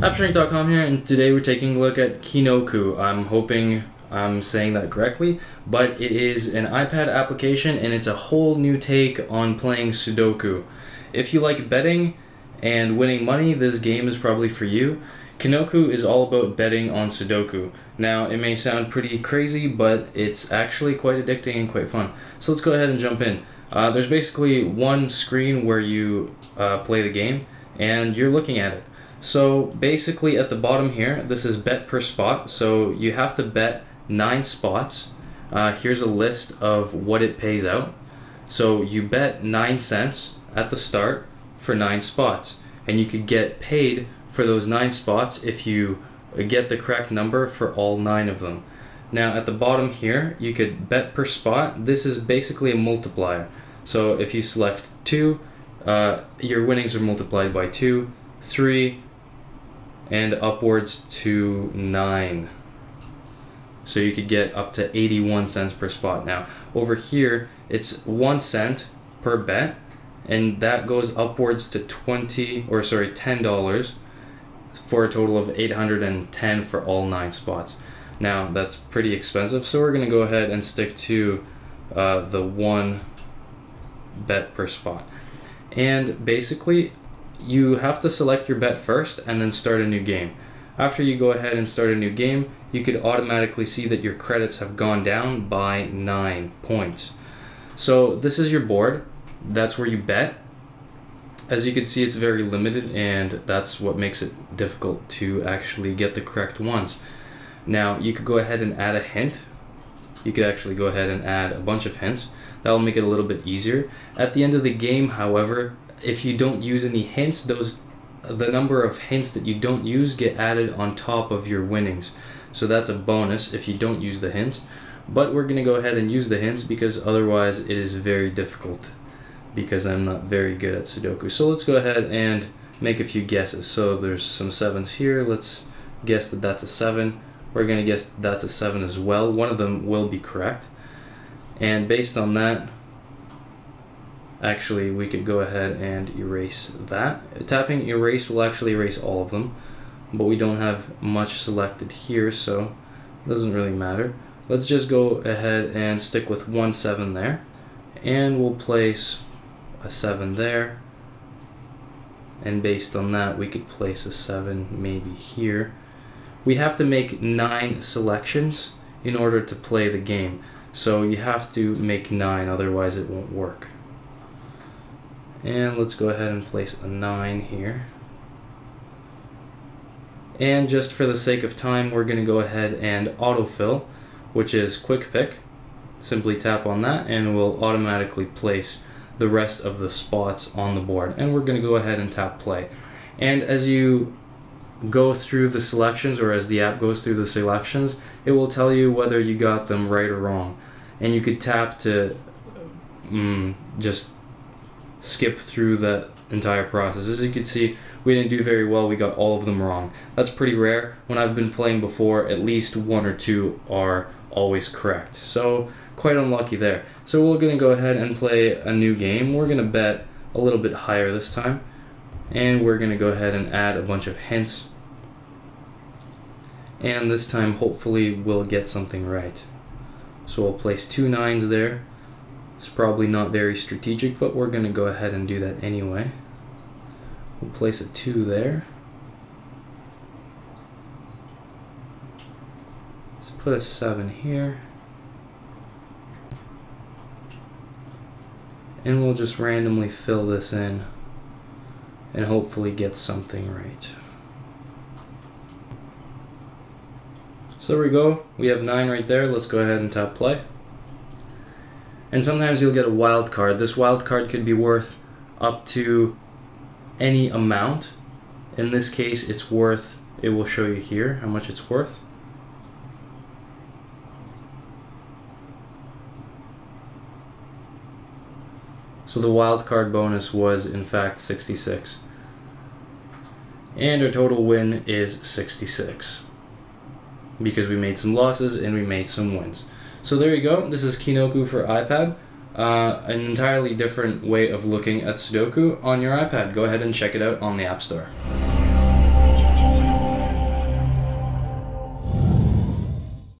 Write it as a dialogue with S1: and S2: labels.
S1: AppShrink.com here, and today we're taking a look at KenoKu. I'm hoping I'm saying that correctly, but it is an iPad application and it's a whole new take on playing Sudoku. If you like betting and winning money, this game is probably for you. KenoKu is all about betting on Sudoku. Now, it may sound pretty crazy, but it's actually quite addicting and quite fun. So let's go ahead and jump in. There's basically one screen where you play the game and you're looking at it. So basically at the bottom here, this is bet per spot. So you have to bet 9 spots. Here's a list of what it pays out. So you bet 9 cents at the start for 9 spots. And you could get paid for those 9 spots if you get the correct number for all 9 of them. Now at the bottom here, you could bet per spot. This is basically a multiplier. So if you select 2, your winnings are multiplied by 2, 3, and upwards to 9. So you could get up to 81 cents per spot. Now over here it's 1 cent per bet, and that goes upwards to $10 for a total of 810 for all 9 spots. Now that's pretty expensive, so we're gonna go ahead and stick to the 1 bet per spot. And basically you have to select your bet first and then start a new game. After you go ahead and start a new game, you could automatically see that your credits have gone down by 9 points. So this is your board. That's where you bet. As you can see, it's very limited, and that's what makes it difficult to actually get the correct ones. Now you could go ahead and add a hint. You could actually go ahead and add a bunch of hints. That will make it a little bit easier. At the end of the game, however, if you don't use any hints, the number of hints that you don't use get added on top of your winnings. So that's a bonus if you don't use the hints. But we're going to go ahead and use the hints because otherwise it is very difficult, because I'm not very good at Sudoku. So let's go ahead and make a few guesses. So there's some 7s here. Let's guess that that's a 7. We're going to guess that's a 7 as well. One of them will be correct. And based on that, actually, we could go ahead and erase that. Tapping erase will actually erase all of them, but we don't have much selected here, so it doesn't really matter. Let's just go ahead and stick with 1 7 there, and we'll place a 7 there, and based on that we could place a 7 maybe here. We have to make 9 selections in order to play the game, so you have to make 9, otherwise it won't work. And let's go ahead and place a 9 here. And just for the sake of time, we're going to go ahead and autofill, which is quick pick. Simply tap on that and we'll automatically place the rest of the spots on the board. And we're going to go ahead and tap play. And as you go through the selections, or as the app goes through the selections, it will tell you whether you got them right or wrong. And you could tap to just skip through that entire process. As you can see, we didn't do very well. We got all of them wrong. That's pretty rare. When I've been playing before, at least 1 or 2 are always correct. So quite unlucky there. So we're going to go ahead and play a new game. We're going to bet a little bit higher this time. And we're going to go ahead and add a bunch of hints. And this time, hopefully, we'll get something right. So we'll place 2 9s there. It's probably not very strategic, but we're going to go ahead and do that anyway. We'll place a 2 there. Let's put a 7 here. And we'll just randomly fill this in and hopefully get something right. So there we go. We have 9 right there. Let's go ahead and tap play. And sometimes you'll get a wild card. This wild card could be worth up to any amount. In this case, it's worth, it will show you here how much it's worth. So the wild card bonus was in fact 66. And our total win is 66. Because we made some losses and we made some wins. So there you go. This is KenoKu for iPad. An entirely different way of looking at Sudoku on your iPad. Go ahead and check it out on the App Store.